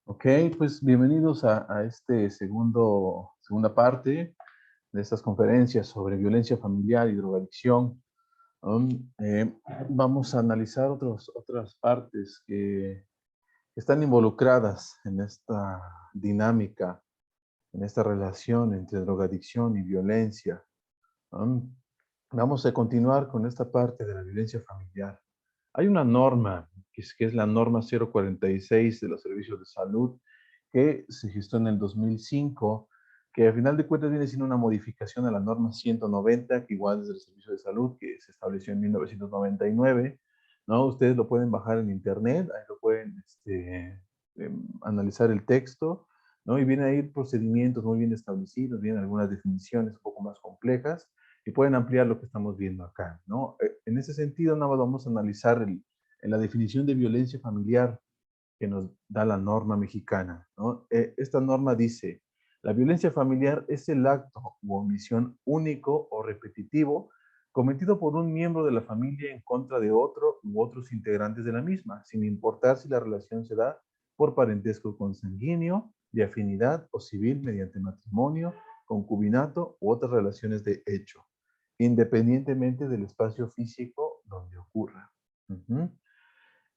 Ok, pues bienvenidos a este segunda parte de estas conferencias sobre violencia familiar y drogadicción. Vamos a analizar otras partes que están involucradas en esta dinámica, en esta relación entre drogadicción y violencia. Um, Vamos a continuar con esta parte de la violencia familiar. Hay una norma, que es la norma 046 de los servicios de salud, que se gestó en el 2005, que a final de cuentas viene siendo una modificación a la norma 190, que igual es del servicio de salud, que se estableció en 1999, ¿no? Ustedes lo pueden bajar en internet, ahí lo pueden analizar el texto, ¿no? Y viene ahí procedimientos muy bien establecidos, vienen algunas definiciones un poco más complejas, y pueden ampliar lo que estamos viendo acá, ¿no? En ese sentido, nada más vamos a analizar en la definición de violencia familiar que nos da la norma mexicana, ¿no? Esta norma dice, la violencia familiar es el acto u omisión único o repetitivo cometido por un miembro de la familia en contra de otro u otros integrantes de la misma, sin importar si la relación se da por parentesco consanguíneo, de afinidad o civil mediante matrimonio, concubinato u otras relaciones de hecho, independientemente del espacio físico donde ocurra. Uh-huh.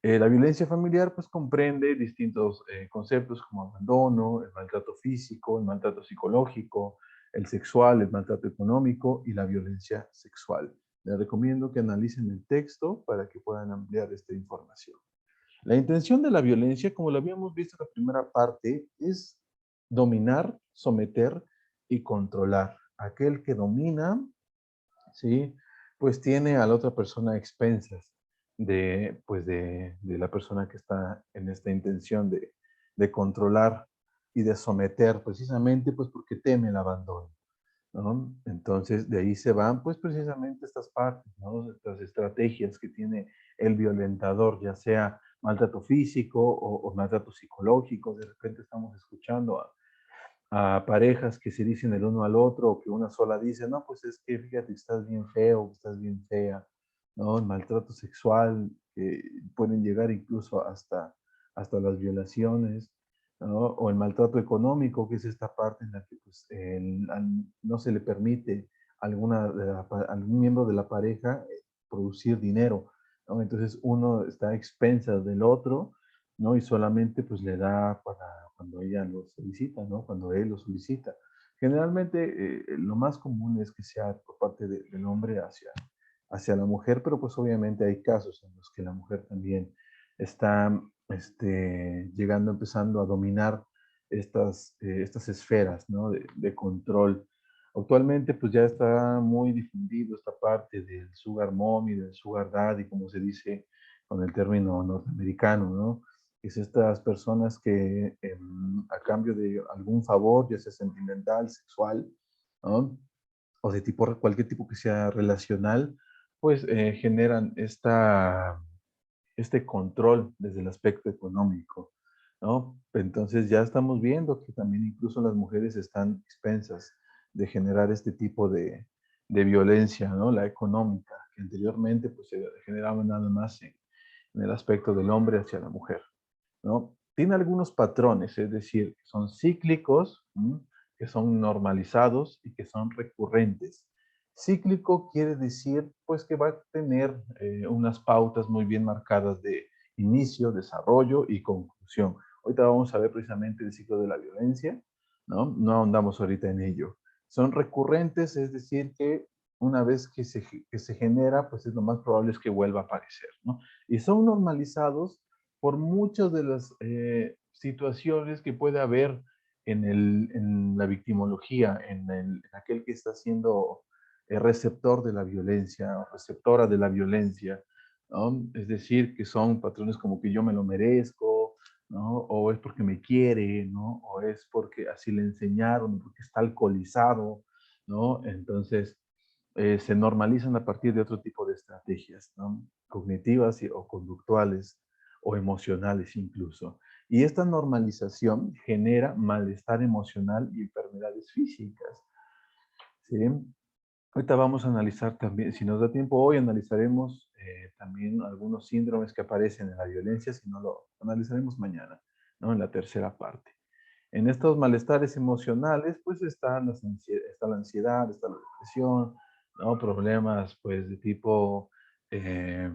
La violencia familiar pues comprende distintos conceptos como abandono, el maltrato físico, el maltrato psicológico, el sexual, el maltrato económico y la violencia sexual. Les recomiendo que analicen el texto para que puedan ampliar esta información. La intención de la violencia, como lo habíamos visto en la primera parte, es dominar, someter y controlar. Aquel que domina, ¿sí? Pues tiene a la otra persona a expensas de la persona que está en esta intención de controlar y de someter, precisamente pues porque teme el abandono, ¿no? Entonces, de ahí se van pues precisamente estas partes, ¿no? Estas estrategias que tiene el violentador, ya sea maltrato físico o maltrato psicológico. De repente estamos escuchando a parejas que se dicen el uno al otro, o que una sola dice, no, pues es que fíjate, estás bien feo, estás bien fea, ¿no? El maltrato sexual, que pueden llegar incluso hasta las violaciones, ¿no? O el maltrato económico, que es esta parte en la que pues, no se le permite a algún miembro de la pareja producir dinero, ¿no? Entonces uno está a expensas del otro, ¿no? Y solamente pues le da para cuando ella lo solicita, ¿no? Cuando él lo solicita. Generalmente lo más común es que sea por parte del hombre hacia la mujer, pero pues obviamente hay casos en los que la mujer también está llegando, empezando a dominar estas esferas, ¿no? De control. Actualmente pues ya está muy difundido esta parte del sugar mommy, del sugar daddy, como se dice con el término norteamericano, ¿no? Es estas personas que a cambio de algún favor, ya sea sentimental, sexual, ¿no? O de tipo, cualquier tipo que sea relacional, pues generan este control desde el aspecto económico, ¿no? Entonces ya estamos viendo que también incluso las mujeres están expensas de generar este tipo de violencia, ¿no? La económica, que anteriormente pues se generaba nada más en el aspecto del hombre hacia la mujer, ¿no? Tiene algunos patrones, es decir, que son cíclicos, que son normalizados y que son recurrentes. Cíclico quiere decir, pues, que va a tener unas pautas muy bien marcadas de inicio, desarrollo y conclusión. Ahorita vamos a ver precisamente el ciclo de la violencia, ¿no? No ahondamos ahorita en ello. Son recurrentes, es decir, que una vez que se genera, pues es lo más probable es que vuelva a aparecer, ¿no? Y son normalizados por muchas de las situaciones que puede haber en la victimología, en aquel que está siendo receptor de la violencia, o receptora de la violencia, ¿no? Es decir, que son patrones como que yo me lo merezco, ¿no? O es porque me quiere, ¿no? O es porque así le enseñaron, porque está alcoholizado, ¿no? Entonces, se normalizan a partir de otro tipo de estrategias, ¿no? Cognitivas o conductuales o emocionales incluso. Y esta normalización genera malestar emocional y enfermedades físicas, ¿sí? Ahorita vamos a analizar también, si nos da tiempo hoy, analizaremos también algunos síndromes que aparecen en la violencia, si no lo analizaremos mañana. ¿no? En la tercera parte. En estos malestares emocionales, pues está la ansiedad, está la depresión, ¿no? Problemas, pues, eh,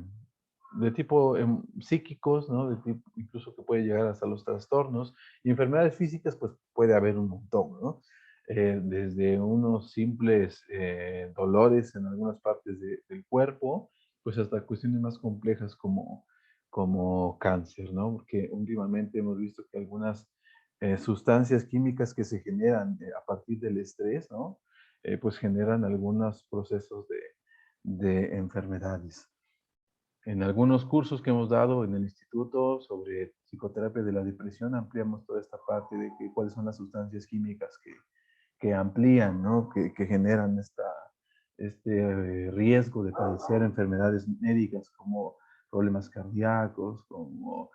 de tipo psíquicos, ¿no? De tipo, incluso que puede llegar hasta los trastornos. Y enfermedades físicas, pues, puede haber un montón, ¿no? Desde unos simples dolores en algunas partes del cuerpo, pues hasta cuestiones más complejas como cáncer, ¿no? Porque últimamente hemos visto que algunas sustancias químicas que se generan a partir del estrés, ¿no? Pues generan algunos procesos de enfermedades. En algunos cursos que hemos dado en el instituto sobre psicoterapia de la depresión, ampliamos toda esta parte de cuáles son las sustancias químicas que amplían, ¿no? Que generan este riesgo de padecer enfermedades médicas como problemas cardíacos, como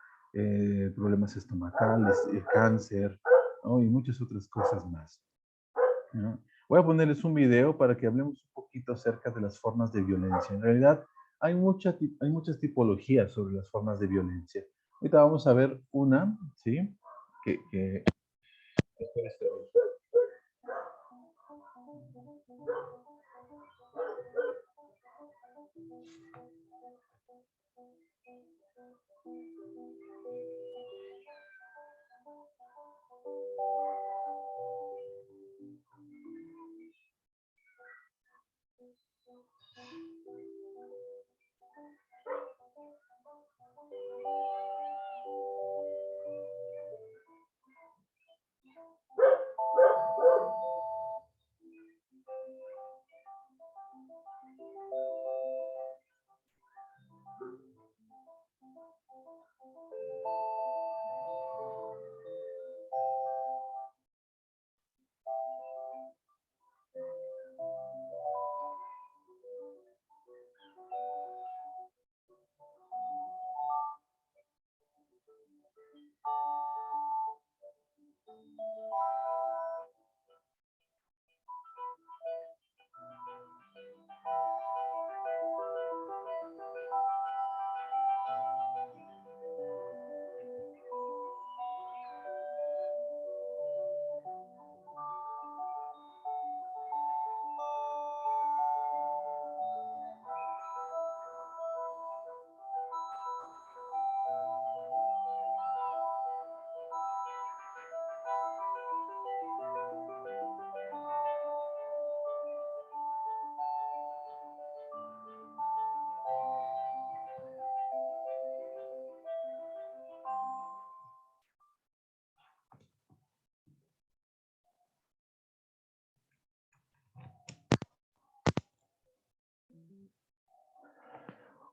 problemas estomacales, cáncer, ¿no? Y muchas otras cosas más, ¿no? Voy a ponerles un video para que hablemos un poquito acerca de las formas de violencia. En realidad, hay muchas tipologías sobre las formas de violencia. Ahorita vamos a ver una, ¿sí? Que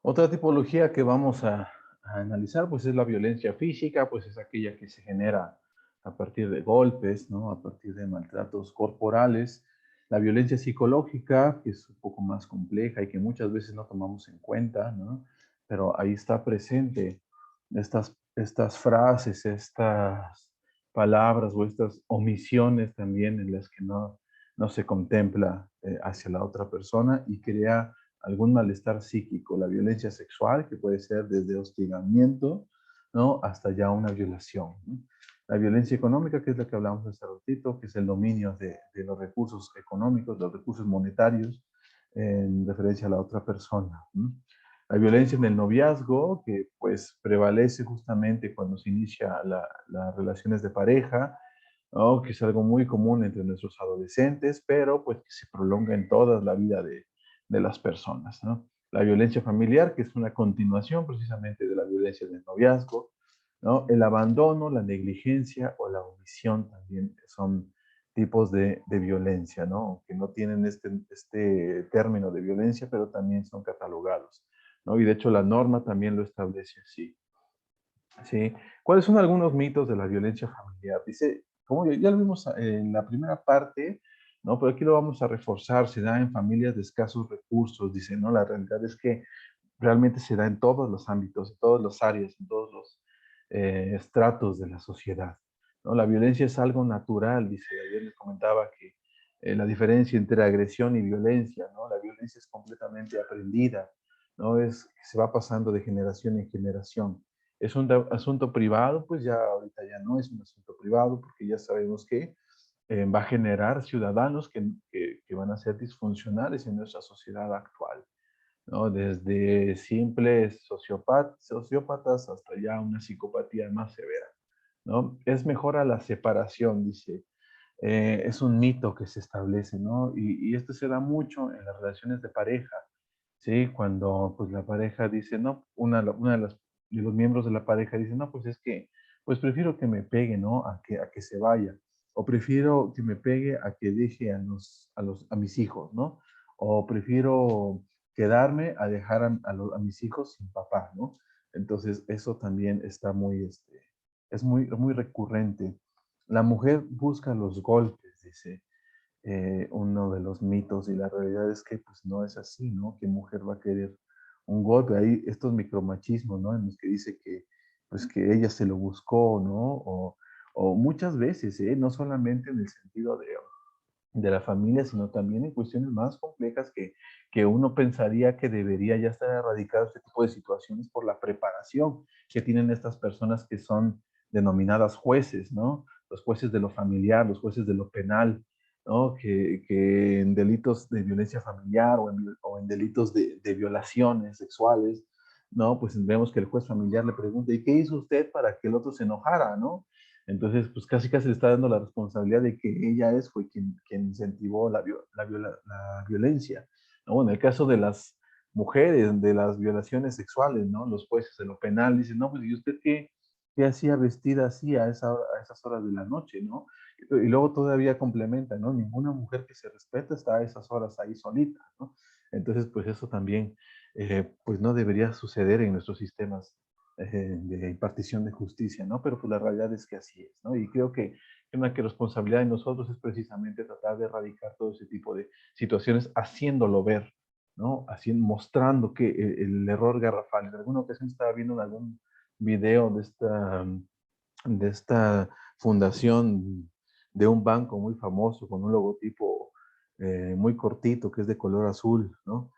otra tipología que vamos a analizar, pues es la violencia física, pues es aquella que se genera a partir de golpes, ¿no? A partir de maltratos corporales. La violencia psicológica, que es un poco más compleja y que muchas veces no tomamos en cuenta, ¿no? Pero ahí está presente estas frases, estas palabras o estas omisiones también en las que no se contempla hacia la otra persona y crea algún malestar psíquico, la violencia sexual, que puede ser desde hostigamiento, ¿no? Hasta ya una violación, ¿no? La violencia económica, que es la que hablamos hace ratito, que es el dominio de los recursos económicos, los recursos monetarios, en referencia a la otra persona, ¿no? La violencia en el noviazgo, que pues prevalece justamente cuando se inicia las relaciones de pareja, ¿no? Que es algo muy común entre nuestros adolescentes, pero pues que se prolonga en toda la vida de las personas, ¿no? La violencia familiar, que es una continuación precisamente de la violencia del noviazgo, ¿no? El abandono, la negligencia o la omisión también son tipos de violencia, ¿no? Que no tienen este término de violencia, pero también son catalogados, ¿no? Y de hecho la norma también lo establece así. Sí. ¿Cuáles son algunos mitos de la violencia familiar? Dice, como ya lo vimos en la primera parte, ¿no? Pero aquí lo vamos a reforzar, se da en familias de escasos recursos, dice, ¿no? La realidad es que realmente se da en todos los ámbitos, en todas las áreas, en todos los estratos de la sociedad, ¿no? La violencia es algo natural, dice, ayer les comentaba que la diferencia entre agresión y violencia, ¿no? La violencia es completamente aprendida, ¿no? Es que se va pasando de generación en generación. es un asunto privado, pues ya ahorita ya no es un asunto privado porque ya sabemos que va a generar ciudadanos que van a ser disfuncionales en nuestra sociedad actual, ¿no? Desde simples sociópatas hasta ya una psicopatía más severa, ¿no? Es mejor a la separación, dice. Es un mito que se establece, ¿no? Y esto se da mucho en las relaciones de pareja, ¿sí? Cuando pues la pareja dice, no, una de los miembros de la pareja dice, no, pues es que, pues prefiero que me pegue, ¿no? A que se vaya. O prefiero que me pegue a que deje a mis hijos, ¿no? O prefiero quedarme a dejar a mis hijos sin papá, ¿no? Entonces, eso también está es muy recurrente. La mujer busca los golpes, dice uno de los mitos, y la realidad es que pues no es así, ¿no? ¿Qué mujer va a querer un golpe? Hay estos micromachismos, ¿no? En los que dice que pues que ella se lo buscó, ¿no? O muchas veces, ¿eh? No solamente en el sentido de la familia, sino también en cuestiones más complejas que uno pensaría que debería ya estar erradicado este tipo de situaciones por la preparación que tienen estas personas que son denominadas jueces, ¿no? Los jueces de lo familiar, los jueces de lo penal, ¿no? Que en delitos de violencia familiar o en delitos de violaciones sexuales, ¿no? Pues vemos que el juez familiar le pregunta, ¿y qué hizo usted para que el otro se enojara, ¿no? Entonces, pues casi le está dando la responsabilidad de que fue quien incentivó la violencia, ¿no? Bueno, en el caso de las mujeres, de las violaciones sexuales, ¿no? Los jueces de lo penal dicen, no, pues, ¿y usted qué hacía vestida así a esas horas de la noche, ¿no? Y luego todavía complementa, ¿no? Ninguna mujer que se respeta está a esas horas ahí solita, ¿no? Entonces, pues eso también, pues no debería suceder en nuestros sistemas de impartición de justicia, ¿no? Pero pues la realidad es que así es, ¿no? Y creo que una que responsabilidad de nosotros es precisamente tratar de erradicar todo ese tipo de situaciones haciéndolo ver, ¿no? Mostrando que el error garrafal. En alguna ocasión estaba viendo en algún video de esta fundación de un banco muy famoso con un logotipo muy cortito que es de color azul, ¿no?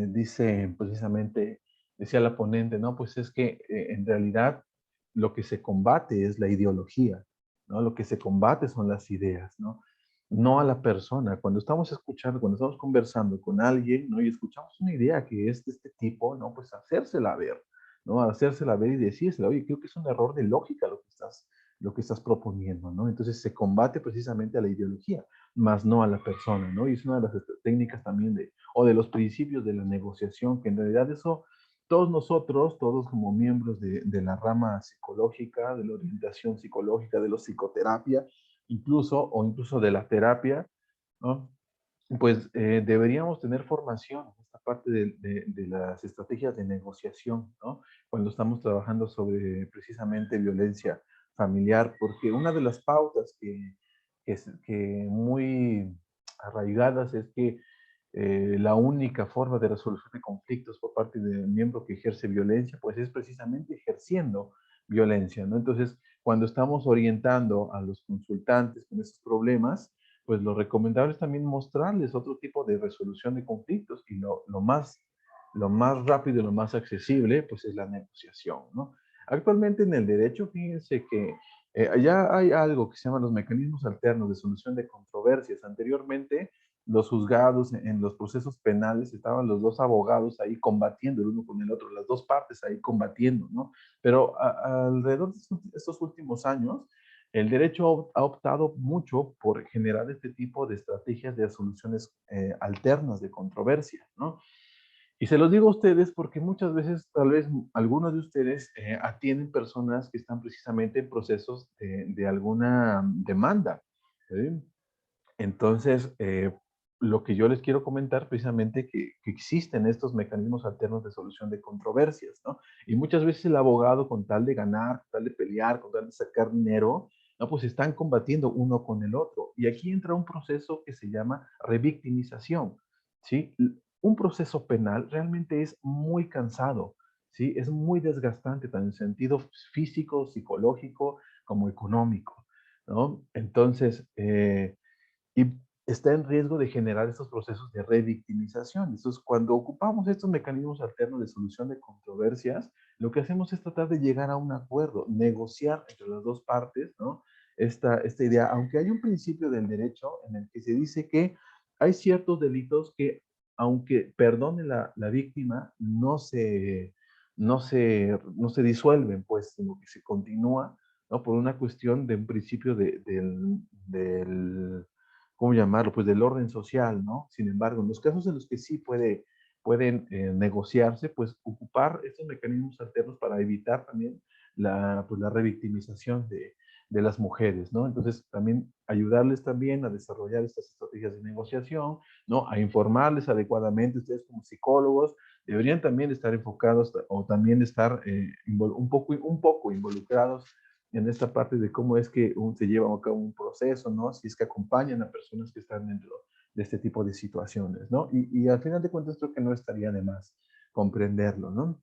Dice precisamente, decía la ponente, no, pues es que en realidad lo que se combate es la ideología, ¿no? Lo que se combate son las ideas, ¿no? No a la persona. Cuando estamos escuchando, cuando estamos conversando con alguien, ¿no? Y escuchamos una idea que es de este tipo, ¿no? Pues hacérsela ver, ¿no? Hacérsela ver y decírsela, oye, creo que es un error de lógica lo que estás proponiendo, ¿no? Entonces se combate precisamente a la ideología, más no a la persona, ¿no? Y es una de las técnicas también o de los principios de la negociación, que en realidad eso, todos nosotros, todos como miembros de la rama psicológica, de la orientación psicológica, de la psicoterapia, incluso de la terapia, ¿no? Pues deberíamos tener formación en esta parte de las estrategias de negociación, ¿no? Cuando estamos trabajando sobre precisamente violencia familiar, porque una de las pautas que muy arraigadas es que la única forma de resolución de conflictos por parte del miembro que ejerce violencia, pues es precisamente ejerciendo violencia, ¿no? Entonces, cuando estamos orientando a los consultantes con esos problemas, pues lo recomendable es también mostrarles otro tipo de resolución de conflictos y lo más rápido y lo más accesible, pues es la negociación, ¿no? Actualmente en el derecho, fíjense que ya hay algo que se llama los mecanismos alternos de solución de controversias. Anteriormente, los juzgados en los procesos penales estaban los dos abogados ahí combatiendo el uno con el otro, las dos partes ahí combatiendo, ¿no? Pero alrededor de estos últimos años, el derecho ha optado mucho por generar este tipo de estrategias de soluciones alternas de controversia, ¿no? Y se los digo a ustedes porque muchas veces, tal vez algunos de ustedes atienden personas que están precisamente en procesos de alguna demanda. ¿Sí? Entonces, lo que yo les quiero comentar precisamente que existen estos mecanismos alternos de solución de controversias, ¿no? Y muchas veces el abogado con tal de ganar, con tal de pelear, con tal de sacar dinero, ¿no? Pues están combatiendo uno con el otro. Y aquí entra un proceso que se llama revictimización, ¿sí? Un proceso penal realmente es muy cansado, ¿sí? Es muy desgastante, tanto en sentido físico, psicológico, como económico, ¿no? Entonces, y está en riesgo de generar estos procesos de revictimización. Entonces, cuando ocupamos estos mecanismos alternos de solución de controversias, lo que hacemos es tratar de llegar a un acuerdo, negociar entre las dos partes, ¿no? Esta idea, aunque hay un principio del derecho en el que se dice que hay ciertos delitos que, aunque perdone la víctima, no se disuelven, pues, sino que se continúa, ¿no? Por una cuestión de un principio ¿cómo llamarlo? Pues del orden social, ¿no? Sin embargo, en los casos en los que sí pueden negociarse, pues ocupar estos mecanismos alternos para evitar también pues, la revictimización de las mujeres, ¿no? Entonces, también ayudarles también a desarrollar estas estrategias de negociación, ¿no? A informarles adecuadamente. Ustedes como psicólogos deberían también estar enfocados o también estar un poco involucrados en esta parte de cómo es que se lleva a cabo un proceso, ¿no? Si es que acompañan a personas que están dentro de este tipo de situaciones, ¿no? Y al final de cuentas creo que no estaría de más comprenderlo, ¿no?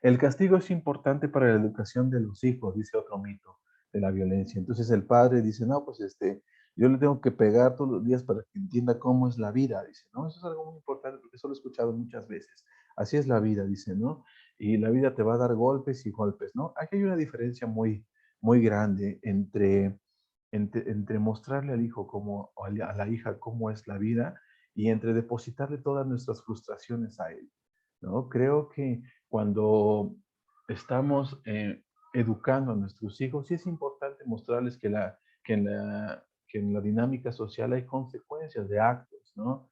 El castigo es importante para la educación de los hijos, dice otro mito de la violencia. Entonces el padre dice, no, pues yo le tengo que pegar todos los días para que entienda cómo es la vida, dice, ¿no? Eso es algo muy importante porque eso lo he escuchado muchas veces. Así es la vida, dice, ¿no? Y la vida te va a dar golpes y golpes, ¿no? Aquí hay una diferencia muy grande entre mostrarle al hijo o a la hija cómo es la vida y entre depositarle todas nuestras frustraciones a él, ¿no? Creo que cuando estamos educando a nuestros hijos, sí es importante mostrarles que en la dinámica social hay consecuencias de actos, ¿no?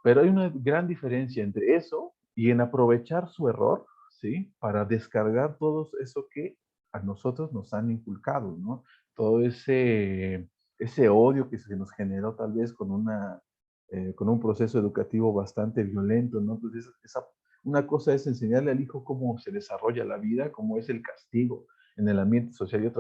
Pero hay una gran diferencia entre eso y en aprovechar su error, ¿sí? Para descargar todo eso que a nosotros nos han inculcado, ¿no? Todo ese odio que se nos generó tal vez con un proceso educativo bastante violento, ¿no? Entonces, una cosa es enseñarle al hijo cómo se desarrolla la vida, cómo es el castigo en el ambiente social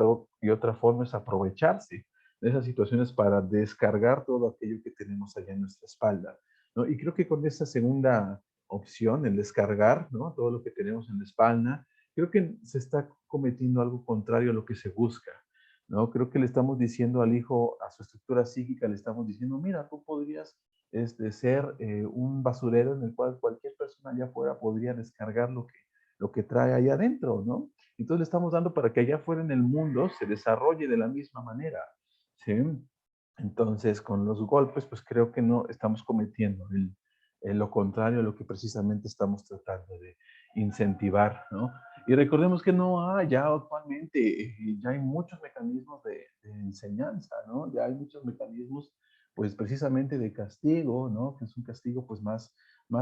y otra forma es aprovecharse de esas situaciones para descargar todo aquello que tenemos allá en nuestra espalda, ¿no? Y creo que con esa segunda opción, el descargar, ¿no? Todo lo que tenemos en la espalda, creo que se está cometiendo algo contrario a lo que se busca, ¿no? Creo que le estamos diciendo al hijo, a su estructura psíquica, le estamos diciendo, mira, tú podrías ser un basurero en el cual cualquier persona allá afuera podría descargar lo que trae allá adentro, ¿no? Entonces le estamos dando para que allá afuera en el mundo se desarrolle de la misma manera, ¿sí? Entonces, con los golpes, pues creo que no estamos cometiendo lo contrario a lo que precisamente estamos tratando de incentivar, ¿no? Y recordemos que no hay ya actualmente, ya hay muchos mecanismos de enseñanza, ¿no? Ya hay muchos mecanismos, pues precisamente de castigo, ¿no? Que es un castigo pues más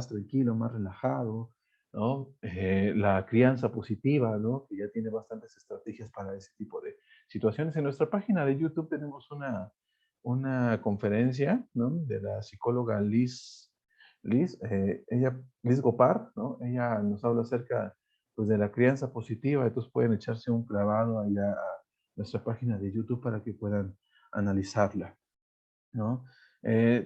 tranquilo, más relajado, ¿no? La crianza positiva, ¿no? Que ya tiene bastantes estrategias para ese tipo de situaciones. En nuestra página de YouTube tenemos una conferencia, ¿no? De la psicóloga Liz Gopar, ¿no? Ella nos habla acerca, pues, de la crianza positiva, entonces pueden echarse un clavado allá a nuestra página de YouTube para que puedan analizarla, ¿no?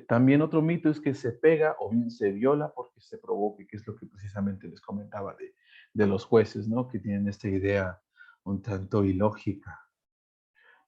También otro mito es que se pega o bien se viola porque se provoque, que es lo que precisamente les comentaba de los jueces, ¿no? Que tienen esta idea un tanto ilógica.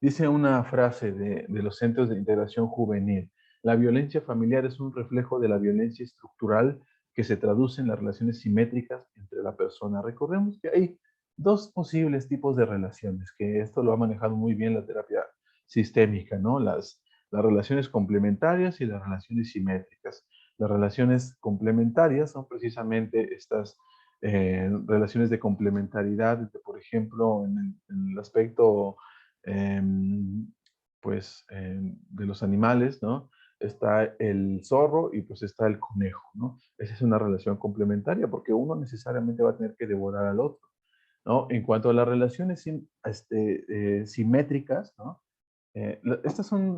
Dice una frase de los centros de integración juvenil: la violencia familiar es un reflejo de la violencia estructural que se traduce en las relaciones simétricas entre la persona. Recordemos que hay dos posibles tipos de relaciones, que esto lo ha manejado muy bien la terapia sistémica, ¿no? Las relaciones complementarias y las relaciones simétricas. Las relaciones complementarias son precisamente estas relaciones de complementariedad, por ejemplo, en el aspecto em, pues, de los animales, ¿no? Está el zorro y pues está el conejo, ¿no? Esa es una relación complementaria porque uno necesariamente va a tener que devorar al otro, ¿no? En cuanto a las relaciones simétricas, ¿no?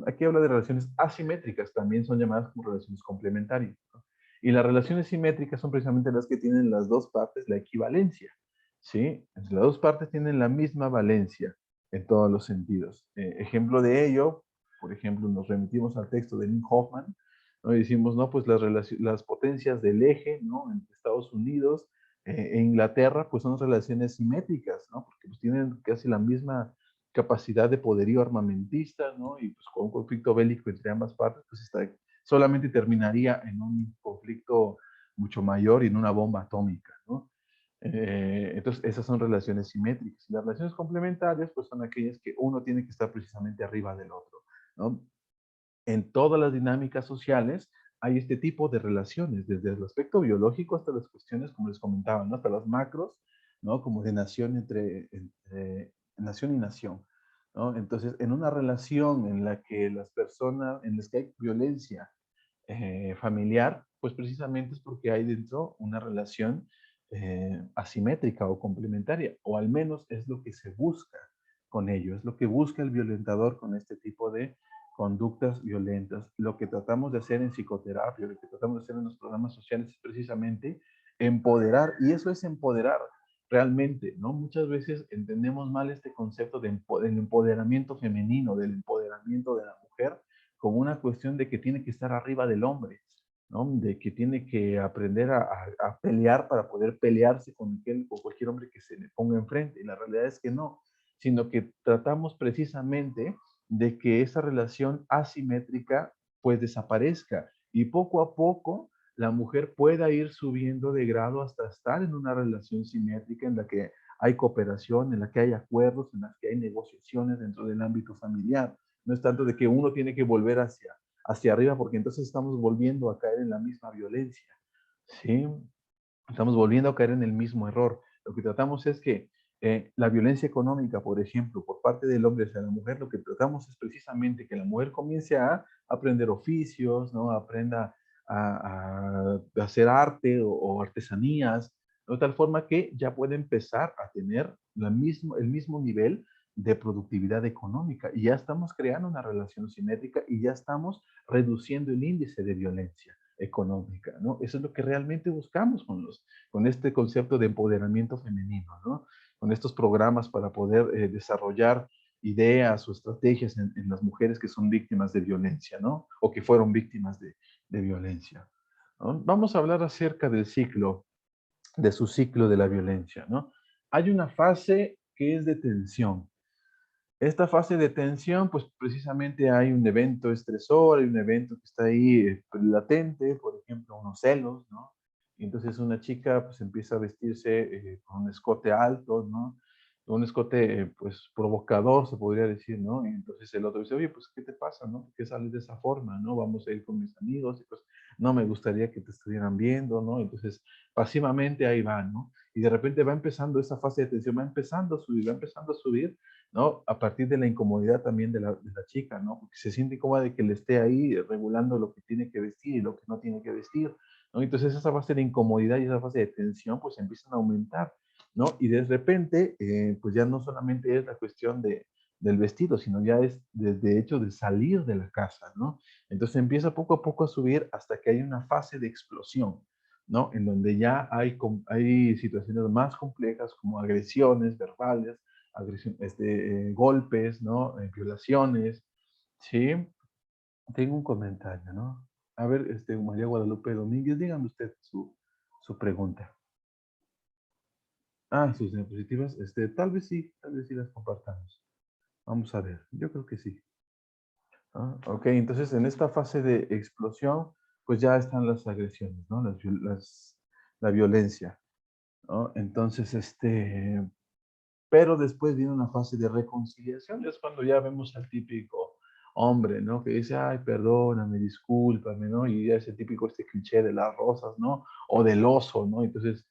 Aquí habla de relaciones asimétricas, también son llamadas como relaciones complementarias, ¿no? Y las relaciones simétricas son precisamente las que tienen las dos partes la equivalencia, ¿sí? Las dos partes tienen la misma valencia en todos los sentidos. Ejemplo de ello, por ejemplo, nos remitimos al texto de Lynn Hoffman, ¿no? Y decimos, no, pues las potencias del eje, ¿no? Entre Estados Unidos e Inglaterra, pues son relaciones simétricas, ¿no? Porque pues tienen casi la misma capacidad de poderío armamentista, ¿no? Y pues con un conflicto bélico entre ambas partes, pues solamente terminaría en un conflicto mucho mayor y en una bomba atómica, ¿no? Entonces, esas son relaciones simétricas. Y las relaciones complementarias, pues son aquellas que uno tiene que estar precisamente arriba del otro, ¿no? En todas las dinámicas sociales hay este tipo de relaciones, desde el aspecto biológico hasta las cuestiones, como les comentaba, ¿no? Hasta las macros, ¿no? Como de nación entre nación y nación, ¿no? Entonces, en una relación en la que las personas, en las que hay violencia familiar, pues precisamente es porque hay dentro una relación asimétrica o complementaria, o al menos es lo que se busca con ello, es lo que busca el violentador con este tipo de conductas violentas. Lo que tratamos de hacer en psicoterapia, lo que tratamos de hacer en los programas sociales es precisamente empoderar, y eso es empoderar realmente, ¿no? Muchas veces entendemos mal este concepto del empoderamiento femenino, del empoderamiento de la mujer, como una cuestión de que tiene que estar arriba del hombre, ¿no? De que tiene que aprender a pelear para poder pelearse con aquel o cualquier hombre que se le ponga enfrente. Y la realidad es que no, sino que tratamos precisamente de que esa relación asimétrica pues desaparezca y poco a poco la mujer pueda ir subiendo de grado hasta estar en una relación simétrica en la que hay cooperación, en la que hay acuerdos, en la que hay negociaciones dentro del ámbito familiar. No es tanto de que uno tiene que volver hacia arriba, porque entonces estamos volviendo a caer en la misma violencia, ¿sí? Estamos volviendo a caer en el mismo error. Lo que tratamos es que la violencia económica, por ejemplo, por parte del hombre hacia la mujer, lo que tratamos es precisamente que la mujer comience a aprender oficios, ¿no? Aprenda a hacer arte o artesanías, de tal forma que ya puede empezar a tener el mismo nivel de productividad económica. Y ya estamos creando una relación simétrica y ya estamos reduciendo el índice de violencia económica, ¿no? Eso es lo que realmente buscamos con este concepto de empoderamiento femenino, ¿no? Con estos programas para poder desarrollar ideas o estrategias en las mujeres que son víctimas de violencia, ¿no? O que fueron víctimas de violencia, ¿no? Vamos a hablar acerca del ciclo, de su ciclo de la violencia, ¿no? Hay una fase que es de tensión. Esta fase de tensión, pues precisamente hay un evento estresor, hay un evento que está ahí latente, por ejemplo, unos celos, ¿no? Y entonces una chica pues empieza a vestirse con un escote alto, ¿no? Un escote pues provocador, se podría decir, ¿no? Y entonces el otro dice, oye, pues ¿qué te pasa, no? ¿Por qué sales de esa forma, no? Vamos a ir con mis amigos y pues no me gustaría que te estuvieran viendo, ¿no? Entonces pasivamente ahí va, ¿no? Y de repente va empezando esa fase de tensión, va empezando a subir, ¿no? A partir de la incomodidad también de la chica, ¿no? Porque se siente incómoda de que le esté ahí regulando lo que tiene que vestir y lo que no tiene que vestir, ¿no? Entonces esa fase de incomodidad y esa fase de tensión pues empiezan a aumentar, ¿no? Y de repente, pues ya no solamente es la cuestión del vestido, sino ya es desde hecho de salir de la casa, ¿no? Entonces empieza poco a poco a subir hasta que hay una fase de explosión, ¿no? En donde ya hay situaciones más complejas como agresiones verbales, golpes, ¿no? Violaciones, ¿sí? Tengo un comentario, ¿no? A ver, María Guadalupe Domínguez, dígame usted su pregunta. Ah, sus diapositivas, tal vez sí las compartamos. Vamos a ver, yo creo que sí. Ah, ok, entonces en esta fase de explosión, pues ya están las agresiones, ¿no? La violencia, ¿no? Entonces, pero después viene una fase de reconciliación, es cuando ya vemos al típico hombre, ¿no? Que dice, ay, perdóname, discúlpame, ¿no? Y ya ese típico, cliché de las rosas, ¿no? O del oso, ¿no? Entonces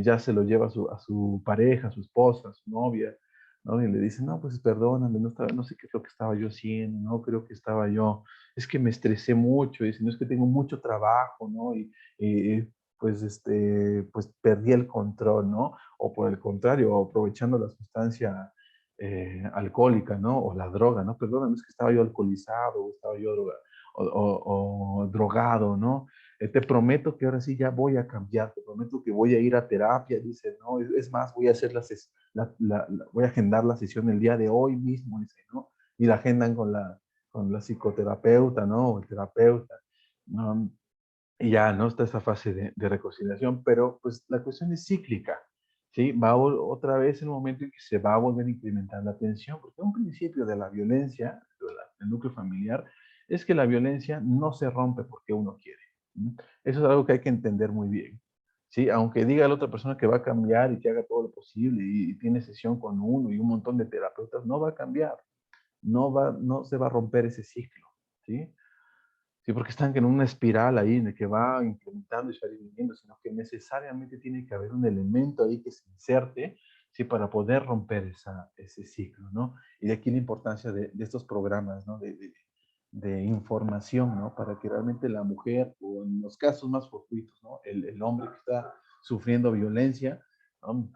ya se lo lleva a su pareja, a su esposa, a su novia, ¿no? Y le dice, no, pues perdóname, no sé qué es lo que estaba yo haciendo, ¿no? Creo que estaba yo, es que me estresé mucho, y dice, no, es que tengo mucho trabajo, ¿no? Y pues, pues perdí el control, ¿no? O por el contrario, aprovechando la sustancia alcohólica, ¿no? O la droga, ¿no? Perdóname, es que estaba yo alcoholizado, o estaba yo o drogado, ¿no? Te prometo que ahora sí ya voy a cambiar, te prometo que voy a ir a terapia, dice, ¿no? Es más, voy a hacer voy a agendar la sesión el día de hoy mismo, dice, ¿no? Y la agendan con la psicoterapeuta, ¿no? O el terapeuta, ¿no? Y ya, ¿no? Está esa fase de reconciliación, pero pues la cuestión es cíclica, ¿sí? Otra vez en el momento en que se va a volver a incrementar la tensión, porque un principio de la violencia, del núcleo familiar, es que la violencia no se rompe porque uno quiere. ¿Mm? Eso es algo que hay que entender muy bien, ¿sí? Aunque diga la otra persona que va a cambiar y que haga todo lo posible y tiene sesión con uno y un montón de terapeutas, no va a cambiar, no se va a romper ese ciclo, ¿sí? Sí, porque están en una espiral ahí en el que va incrementando y se va disminuyendo, sino que necesariamente tiene que haber un elemento ahí que se inserte, sí, para poder romper ese ciclo, ¿no? Y de aquí la importancia de estos programas, ¿no? De información, ¿no? Para que realmente la mujer, o en los casos más fortuitos, ¿no? El hombre que está sufriendo violencia, ¿no?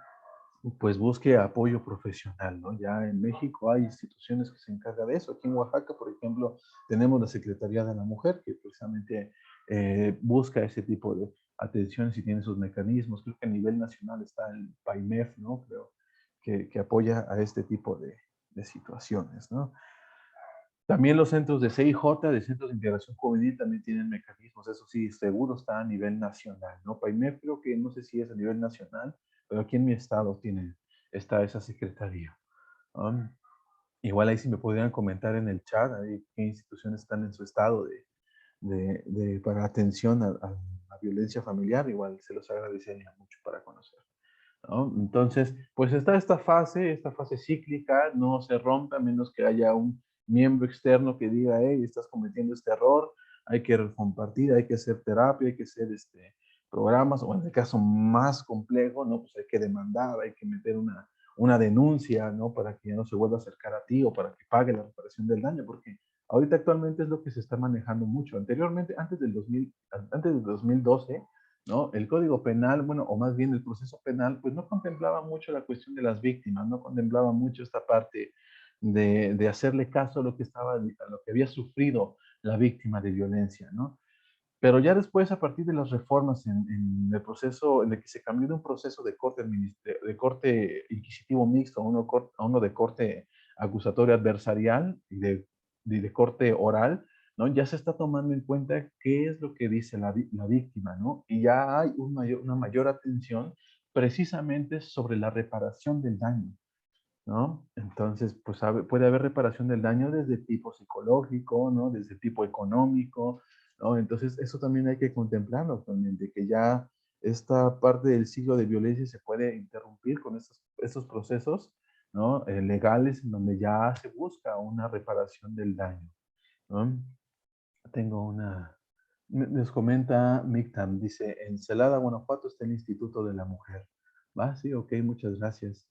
Pues busque apoyo profesional, ¿no? Ya en México hay instituciones que se encargan de eso. Aquí en Oaxaca, por ejemplo, tenemos la Secretaría de la Mujer, que precisamente busca ese tipo de atenciones y tiene sus mecanismos. Creo que a nivel nacional está el PAIMEF, ¿no? Creo que apoya a este tipo de situaciones, ¿no? También los centros de CIJ, de Centros de Integración Juvenil, también tienen mecanismos. Eso sí, seguro está a nivel nacional, ¿no? PAIMEF creo que no sé si es a nivel nacional, pero aquí en mi estado está esa secretaría. Um, Igual ahí si me podrían comentar en el chat ahí qué instituciones están en su estado para atención a la violencia familiar, igual se los agradecería mucho para conocer, ¿no? Entonces, pues está esta fase cíclica, no se rompe a menos que haya un miembro externo que diga, hey, estás cometiendo este error, hay que compartir, hay que hacer terapia, hay que hacer programas, o en el caso más complejo, ¿no? Pues hay que demandar, hay que meter una denuncia, ¿no? Para que ya no se vuelva a acercar a ti o para que pague la reparación del daño, porque ahorita actualmente es lo que se está manejando mucho. Anteriormente, antes del 2012, ¿no? El Código Penal, bueno, o más bien el proceso penal, pues no contemplaba mucho la cuestión de las víctimas, no contemplaba mucho esta parte de hacerle caso a lo a lo que había sufrido la víctima de violencia, ¿no? Pero ya después, a partir de las reformas en el proceso, en el que se cambió de un proceso de corte inquisitivo mixto a uno de corte acusatorio adversarial y de corte oral, ¿no? Ya se está tomando en cuenta qué es lo que dice la víctima, ¿no? Y ya hay una mayor atención precisamente sobre la reparación del daño, ¿no? Entonces, pues puede haber reparación del daño desde tipo psicológico, ¿no? Desde tipo económico, ¿no? Entonces, eso también hay que contemplarlo actualmente, que ya esta parte del ciclo de violencia se puede interrumpir con estos procesos, ¿no? Legales, en donde ya se busca una reparación del daño, ¿no? Tengo nos comenta Mictam, dice, en Celada, Guanajuato está el Instituto de la Mujer. ¿Va? Sí, ok, muchas gracias.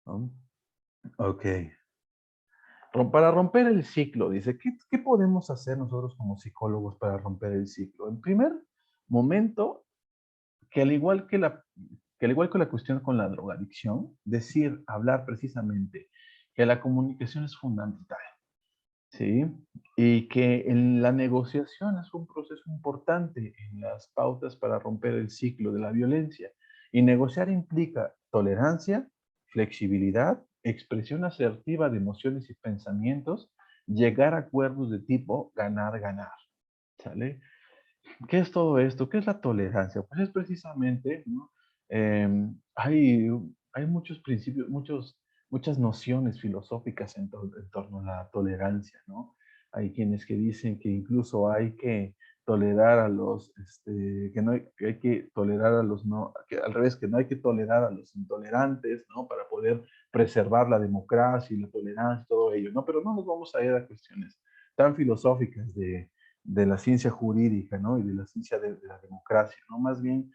¿No? Ok. Para romper el ciclo, dice, ¿qué podemos hacer nosotros como psicólogos para romper el ciclo? En primer momento, que al igual que la cuestión con la drogadicción, hablar precisamente que la comunicación es fundamental, ¿sí? Y que en la negociación es un proceso importante en las pautas para romper el ciclo de la violencia. Y negociar implica tolerancia, flexibilidad, expresión asertiva de emociones y pensamientos, llegar a acuerdos de tipo ganar-ganar, ¿sale? ¿Qué es todo esto? ¿Qué es la tolerancia? Pues es precisamente, ¿no? Hay, hay muchos principios, muchas nociones filosóficas en torno a la tolerancia, ¿no? Hay quienes que dicen que incluso hay que tolerar a que hay que tolerar a los no, que al revés, que no hay que tolerar a los intolerantes, ¿no? Para poder preservar la democracia y la tolerancia, todo ello, ¿no? Pero no nos vamos a ir a cuestiones tan filosóficas de la ciencia jurídica, ¿no? Y de la ciencia de la democracia, ¿no? Más bien,